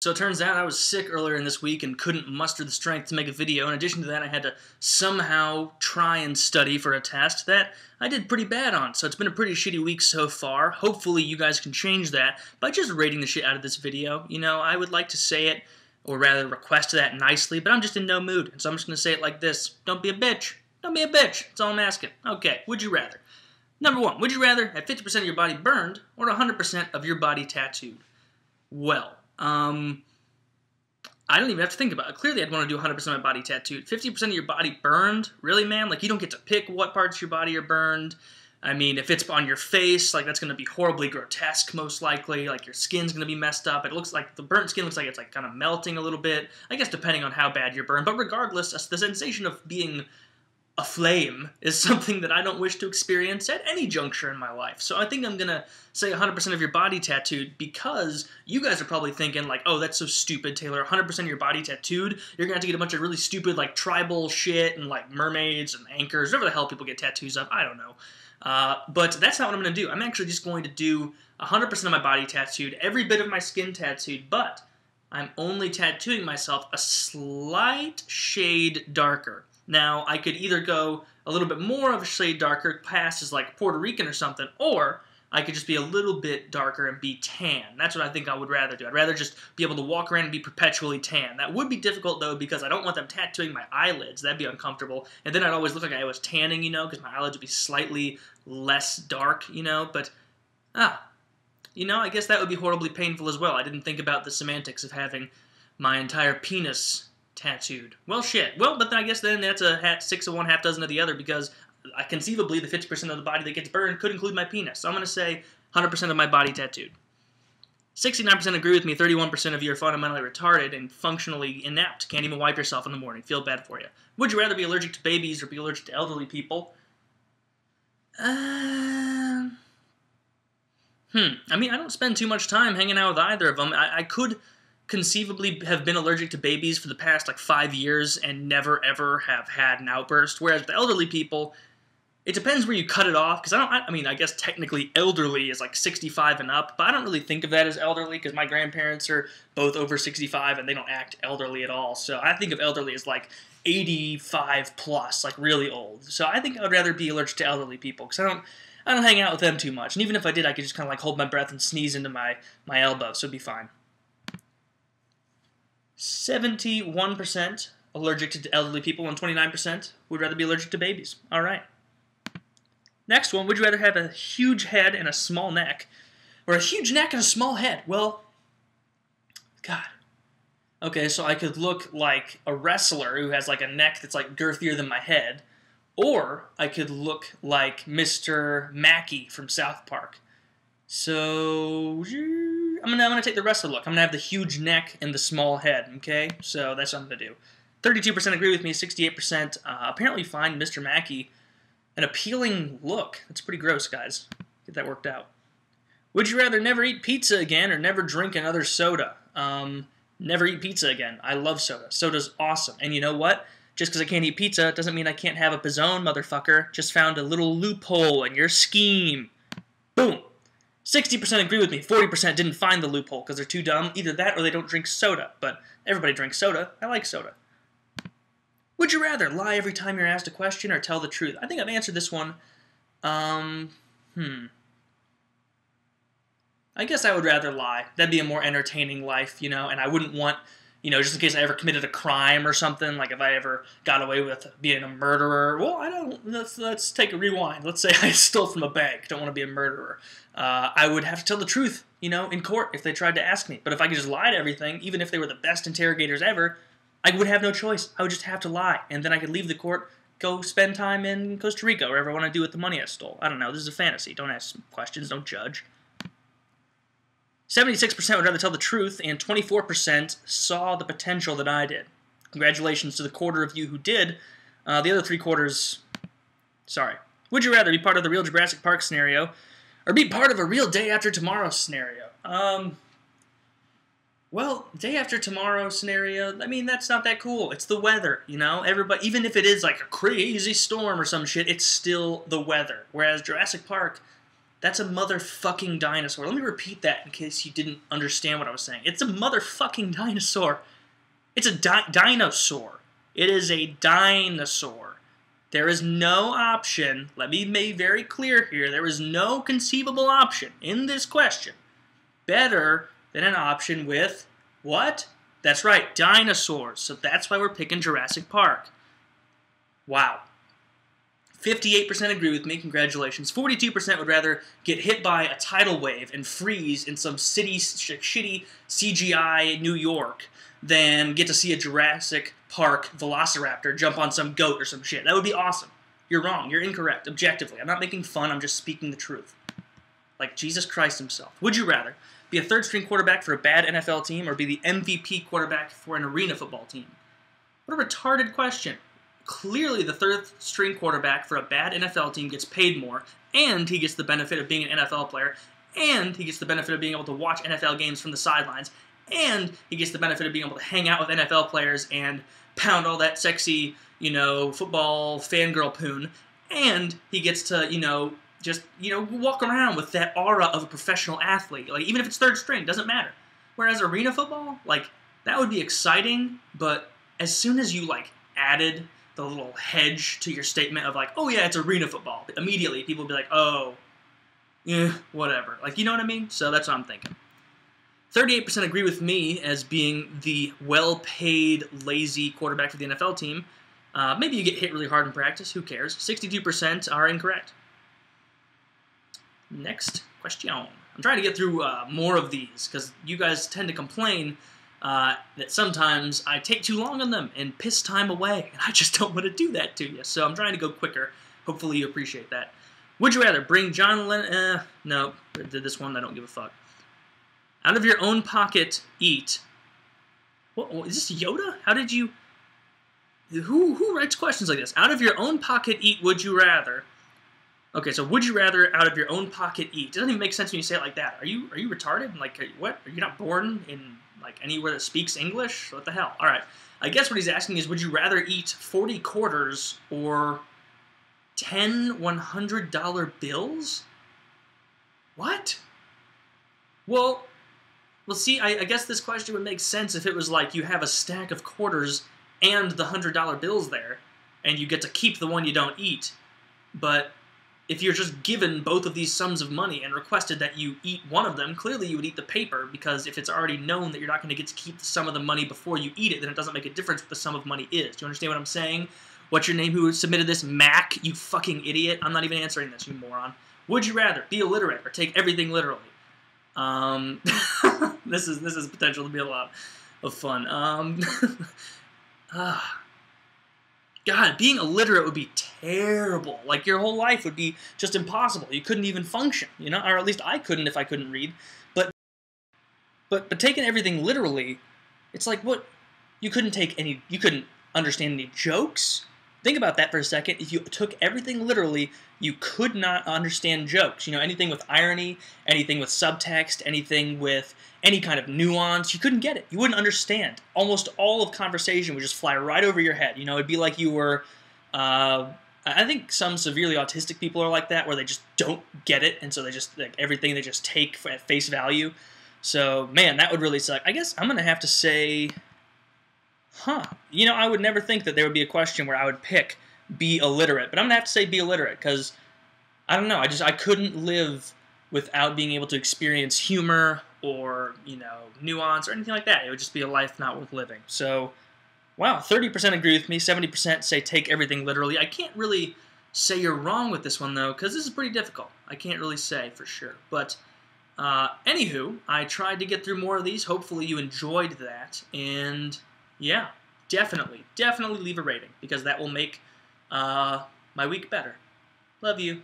So it turns out I was sick earlier in this week and couldn't muster the strength to make a video. In addition to that, I had to somehow try and study for a test that I did pretty bad on. So it's been a pretty shitty week so far. Hopefully you guys can change that by just rating the shit out of this video. You know, I would like to say it, or rather request that nicely, but I'm just in no mood. And so I'm just going to say it like this. Don't be a bitch. Don't be a bitch. That's all I'm asking. Okay, would you rather? Number one, would you rather have 50% of your body burned or 100% of your body tattooed? Well, I don't even have to think about it. Clearly, I'd want to do 100% of my body tattooed. 50% of your body burned? Really, man? Like, you don't get to pick what parts of your body are burned. I mean, if it's on your face, like, that's going to be horribly grotesque, most likely. Like, your skin's going to be messed up. It looks like, the burnt skin looks like it's, like, kind of melting a little bit. I guess depending on how bad you're burned. But regardless, the sensation of being aflame is something that I don't wish to experience at any juncture in my life. So I think I'm going to say 100% of your body tattooed because you guys are probably thinking like, oh, that's so stupid, Taylor. 100% of your body tattooed? You're going to have to get a bunch of really stupid like tribal shit and like mermaids and anchors, whatever the hell people get tattoos of. I don't know. But that's not what I'm going to do. I'm actually just going to do 100% of my body tattooed, every bit of my skin tattooed, but I'm only tattooing myself a slight shade darker. Now, I could either go a little bit more of a shade darker, past as like Puerto Rican or something, or I could just be a little bit darker and be tan. That's what I think I would rather do. I'd rather just be able to walk around and be perpetually tan. That would be difficult, though, because I don't want them tattooing my eyelids. That'd be uncomfortable. And then I'd always look like I was tanning, you know, because my eyelids would be slightly less dark, you know, but, you know, I guess that would be horribly painful as well. I didn't think about the semantics of having my entire penis tattooed. Well, shit. Well, but then I guess then that's a 6 of one, half dozen of the other, because conceivably the 50% of the body that gets burned could include my penis. So I'm going to say 100% of my body tattooed. 69% agree with me, 31% of you are fundamentally retarded and functionally inept. Can't even wipe yourself in the morning. Feel bad for you. Would you rather be allergic to babies or be allergic to elderly people? I mean, I don't spend too much time hanging out with either of them. I could conceivably have been allergic to babies for the past like 5 years and never ever have had an outburst, whereas with elderly people, it depends where you cut it off, because I mean, I guess technically elderly is like 65 and up, but I don't really think of that as elderly because my grandparents are both over 65 and they don't act elderly at all, so I think of elderly as like 85 plus, like really old. So I think I would rather be allergic to elderly people because I don't hang out with them too much, and even if I did, I could just kind of like hold my breath and sneeze into my elbow, so it'd be fine. 71% allergic to elderly people and 29% would rather be allergic to babies. All right. Next one, would you rather have a huge head and a small neck, or a huge neck and a small head? Well, God. Okay, so I could look like a wrestler who has like a neck that's like girthier than my head, or I could look like Mr. Mackey from South Park. So I'm gonna take the wrestler look. I'm gonna have the huge neck and the small head. Okay, so that's what I'm gonna do. 32% agree with me. 68% apparently find Mr. Mackey an appealing look. That's pretty gross, guys. Get that worked out. Would you rather never eat pizza again or never drink another soda? Never eat pizza again. I love soda. Soda's awesome. And you know what? Just because I can't eat pizza doesn't mean I can't have a pizzone, motherfucker. Just found a little loophole in your scheme. Boom. 60% agree with me. 40% didn't find the loophole because they're too dumb. Either that or they don't drink soda. But everybody drinks soda. I like soda. Would you rather lie every time you're asked a question or tell the truth? I think I've answered this one. I guess I would rather lie. That'd be a more entertaining life, you know, and I wouldn't want, you know, just in case I ever committed a crime or something, like if I ever got away with being a murderer. Well, I don't, let's take a rewind. Let's say I stole from a bank. Don't want to be a murderer. I would have to tell the truth, you know, in court if they tried to ask me. But if I could just lie to everything, even if they were the best interrogators ever, I would have no choice. I would just have to lie. And then I could leave the court, go spend time in Costa Rica, or wherever I want to do with the money I stole. I don't know. This is a fantasy. Don't ask questions. Don't judge. 76% would rather tell the truth, and 24% saw the potential that I did. Congratulations to the quarter of you who did. The other 3/4, sorry. Would you rather be part of the real Jurassic Park scenario, or be part of a real Day After Tomorrow scenario? Well, Day After Tomorrow scenario, I mean, that's not that cool. It's the weather, you know? Everybody, even if it is like a crazy storm or some shit, it's still the weather. Whereas Jurassic Park, That's a motherfucking dinosaur. Let me repeat that in case you didn't understand what I was saying. It's a motherfucking dinosaur. It's a dinosaur. It is a dinosaur. There is no option, let me be very clear here, there is no conceivable option in this question better than an option with, what? That's right, dinosaurs. So that's why we're picking Jurassic Park. Wow. 58% agree with me, congratulations. 42% would rather get hit by a tidal wave and freeze in some shitty CGI New York than get to see a Jurassic Park velociraptor jump on some goat or some shit. That would be awesome. You're wrong. You're incorrect, objectively. I'm not making fun, I'm just speaking the truth. Like Jesus Christ himself. Would you rather be a third-string quarterback for a bad NFL team or be the MVP quarterback for an arena football team? What a retarded question. Clearly the third-string quarterback for a bad NFL team gets paid more, and he gets the benefit of being an NFL player, and he gets the benefit of being able to watch NFL games from the sidelines, and he gets the benefit of being able to hang out with NFL players and pound all that sexy, football fangirl poon, and he gets to, just, walk around with that aura of a professional athlete. Like, even if it's third string, doesn't matter. Whereas arena football, like, that would be exciting, but as soon as you, added the little hedge to your statement of, oh yeah, it's arena football, immediately people would be like, oh, whatever. Like, you know what I mean? So that's what I'm thinking. 38% agree with me as being the well-paid, lazy quarterback for the NFL team. Maybe you get hit really hard in practice. Who cares? 62% are incorrect. Next question. I'm trying to get through more of these because you guys tend to complain that sometimes I take too long on them and piss time away, and I just don't want to do that to you. So I'm trying to go quicker. Hopefully you appreciate that. Would you rather bring John Lennon? No, I did this one. I don't give a fuck. Out of your own pocket, eat. What, is this Yoda? How did you... Who writes questions like this? Out of your own pocket, eat, would you rather? Okay, so would you rather out of your own pocket eat? It doesn't even make sense when you say it like that. Are you retarded? Like, what? Are you not born in, anywhere that speaks English? What the hell? All right. I guess what he's asking is, would you rather eat 40 quarters or 10 $100 bills? What? Well, see, I guess this question would make sense if it was like you have a stack of quarters and the $100 bills there, and you get to keep the one you don't eat. But if you're just given both of these sums of money and requested that you eat one of them, clearly you would eat the paper, because if it's already known that you're not going to get to keep the sum of the money before you eat it, then it doesn't make a difference what the sum of money is. Do you understand what I'm saying? What's your name who submitted this? Mac, you fucking idiot. I'm not even answering this, you moron. Would you rather be illiterate or take everything literally? This is potential to be a lot of fun. God, being illiterate would be terrible. Like, your whole life would be just impossible. You couldn't even function, or at least I couldn't if I couldn't read. But taking everything literally, it's like, what? You couldn't understand any jokes? Think about that for a second. If you took everything literally, you could not understand jokes. Anything with irony, anything with subtext, anything with any kind of nuance, you couldn't get it. You wouldn't understand. Almost all of conversation would just fly right over your head. It'd be like you were, I think some severely autistic people are like that, where they just don't get it, and so they just, everything they just take at face value. So, man, that would really suck. I guess I'm going to have to say... I would never think that there would be a question where I would pick be illiterate, but I'm going to have to say be illiterate, because, I don't know, I couldn't live without being able to experience humor or, nuance or anything like that. It would just be a life not worth living. So, wow, 30% agree with me, 70% say take everything literally. I can't really say you're wrong with this one, though, because this is pretty difficult. I can't really say for sure. But, anywho, I tried to get through more of these. Hopefully you enjoyed that, and... yeah, definitely leave a rating, because that will make my week better. Love you.